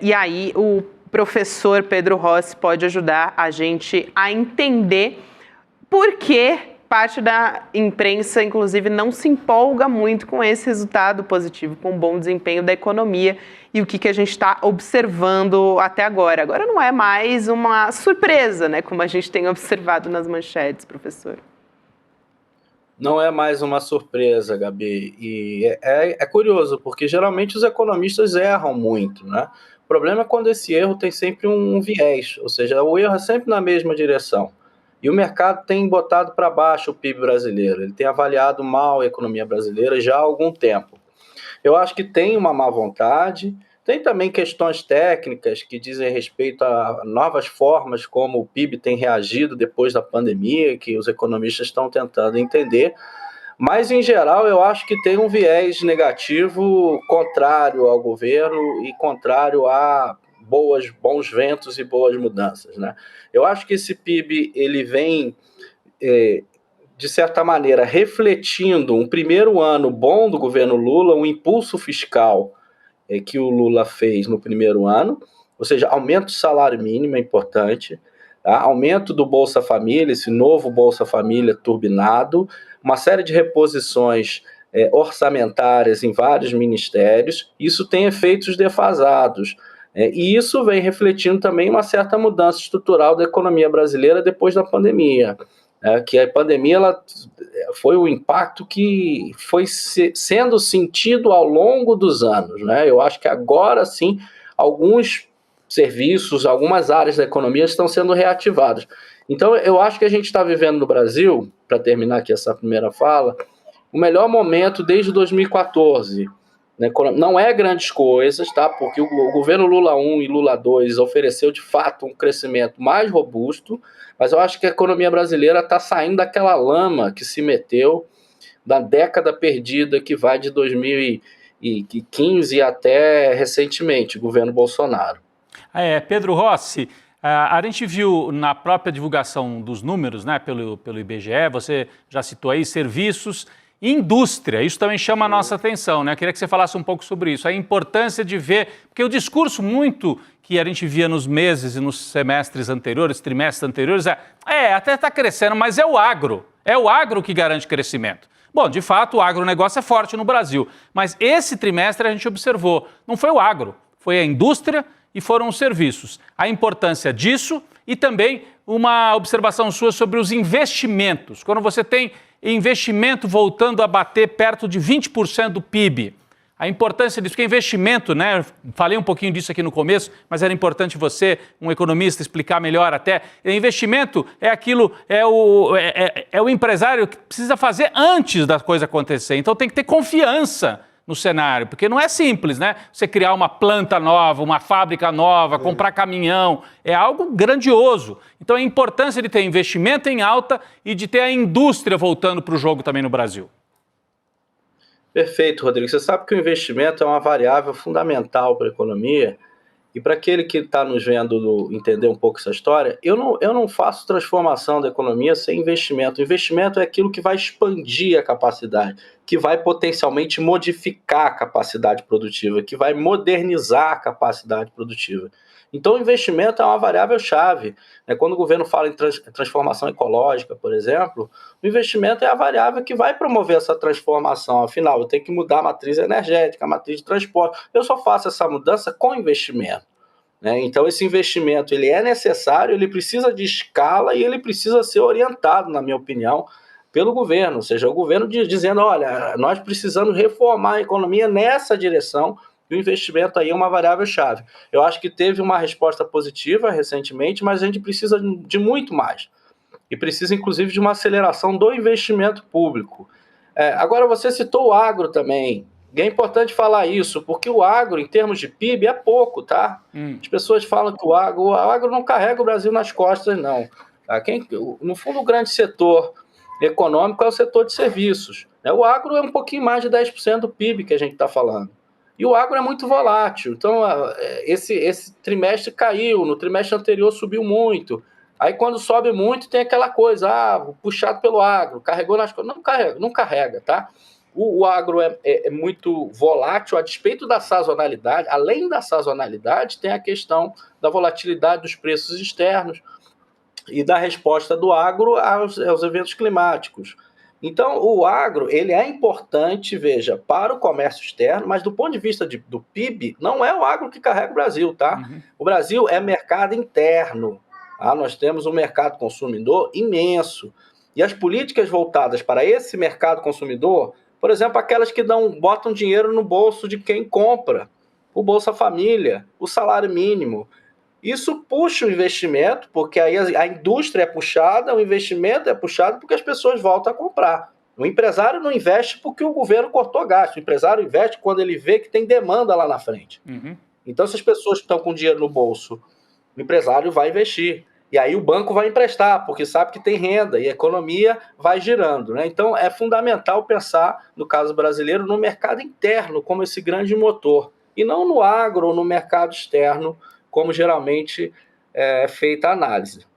E aí o professor Pedro Rossi pode ajudar a gente a entender por que parte da imprensa, inclusive, não se empolga muito com esse resultado positivo, com o bom desempenho da economia e o que a gente está observando até agora. Agora não é mais uma surpresa, né, como a gente tem observado nas manchetes, professor. Não é mais uma surpresa, Gabi, e é curioso, porque geralmente os economistas erram muito, né? O problema é quando esse erro tem sempre um viés, ou seja, o erro é sempre na mesma direção. E o mercado tem botado para baixo o PIB brasileiro, ele tem avaliado mal a economia brasileira já há algum tempo. Eu acho que tem uma má vontade, tem também questões técnicas que dizem respeito a novas formas como o PIB tem reagido depois da pandemia, que os economistas estão tentando entender, mas, em geral, eu acho que tem um viés negativo contrário ao governo e contrário a bons ventos e boas mudanças, né? Eu acho que esse PIB ele vem, de certa maneira, refletindo um primeiro ano bom do governo Lula, um impulso fiscal que o Lula fez no primeiro ano, ou seja, aumento do salário mínimo é importante, tá? Aumento do Bolsa Família, esse novo Bolsa Família turbinado, uma série de reposições orçamentárias em vários ministérios, isso tem efeitos defasados. E isso vem refletindo também uma certa mudança estrutural da economia brasileira depois da pandemia. Que a pandemia ela foi o impacto que foi sendo sentido ao longo dos anos, né? Eu acho que agora sim alguns serviços, algumas áreas da economia estão sendo reativadas. Então eu acho que a gente está vivendo no Brasil, para terminar aqui essa primeira fala, o melhor momento desde 2014. Né? Não é grandes coisas, tá? Porque o governo Lula 1 e Lula 2 ofereceu de fato um crescimento mais robusto, mas eu acho que a economia brasileira está saindo daquela lama que se meteu da década perdida que vai de 2015 até recentemente, governo Bolsonaro. Pedro Rossi, a gente viu na própria divulgação dos números, né, pelo IBGE, você já citou aí serviços e indústria, isso também chama a nossa atenção, né? Eu queria que você falasse um pouco sobre isso, a importância de ver, porque o discurso muito que a gente via nos meses e nos semestres anteriores, trimestres anteriores, até está crescendo, mas é o agro que garante crescimento. Bom, de fato, o agronegócio é forte no Brasil, mas esse trimestre a gente observou, não foi o agro, foi a indústria e foram os serviços. A importância disso e também uma observação sua sobre os investimentos. Quando você tem investimento voltando a bater perto de 20% do PIB, a importância disso, porque investimento, né? Falei um pouquinho disso aqui no começo, mas era importante você, um economista, explicar melhor até. Investimento é aquilo, é o empresário que precisa fazer antes da coisa acontecer. Então tem que ter confiança no cenário, porque não é simples, né? Você criar uma planta nova, uma fábrica nova, comprar caminhão, é algo grandioso. Então a importância de ter investimento em alta e de ter a indústria voltando para o jogo também no Brasil. Perfeito, Rodrigo. Você sabe que o investimento é uma variável fundamental para a economia. E para aquele que está nos vendo entender um pouco essa história, eu não faço transformação da economia sem investimento. O investimento é aquilo que vai expandir a capacidade, que vai potencialmente modificar a capacidade produtiva, que vai modernizar a capacidade produtiva. Então, o investimento é uma variável-chave. Quando o governo fala em transformação ecológica, por exemplo, o investimento é a variável que vai promover essa transformação. Afinal, eu tenho que mudar a matriz energética, a matriz de transporte. Eu só faço essa mudança com investimento. Então, esse investimento ele é necessário, ele precisa de escala e ele precisa ser orientado, na minha opinião, pelo governo. Ou seja, o governo dizendo, olha, nós precisamos reformar a economia nessa direção. E o investimento aí é uma variável-chave. Eu acho que teve uma resposta positiva recentemente, mas a gente precisa de muito mais. E precisa, inclusive, de uma aceleração do investimento público. Agora, você citou o agro também. E é importante falar isso, porque o agro, em termos de PIB, é pouco, tá? As pessoas falam que o agro não carrega o Brasil nas costas, não. Tá? No fundo, o grande setor econômico é o setor de serviços. O agro é um pouquinho mais de 10% do PIB que a gente está falando. E o agro é muito volátil. Então, esse trimestre caiu, no trimestre anterior subiu muito. Aí, quando sobe muito, tem aquela coisa, puxado pelo agro, carregou nas costas. Não carrega, tá? o agro é muito volátil, a despeito da sazonalidade. Além da sazonalidade, tem a questão da volatilidade dos preços externos e da resposta do agro aos eventos climáticos. Então, o agro ele é importante, veja, para o comércio externo, mas do ponto de vista do PIB, não é o agro que carrega o Brasil, tá? Uhum. O Brasil é mercado interno. Tá? Nós temos um mercado consumidor imenso. E as políticas voltadas para esse mercado consumidor, por exemplo, aquelas que botam dinheiro no bolso de quem compra, o Bolsa Família, o salário mínimo, isso puxa o investimento, porque aí a indústria é puxada, o investimento é puxado porque as pessoas voltam a comprar. O empresário não investe porque o governo cortou gasto. O empresário investe quando ele vê que tem demanda lá na frente. Uhum. Então, se as pessoas estão com dinheiro no bolso, o empresário vai investir. E aí o banco vai emprestar, porque sabe que tem renda e a economia vai girando, né? Então, é fundamental pensar, no caso brasileiro, no mercado interno como esse grande motor, e não no agro ou no mercado externo, como geralmente é feita a análise.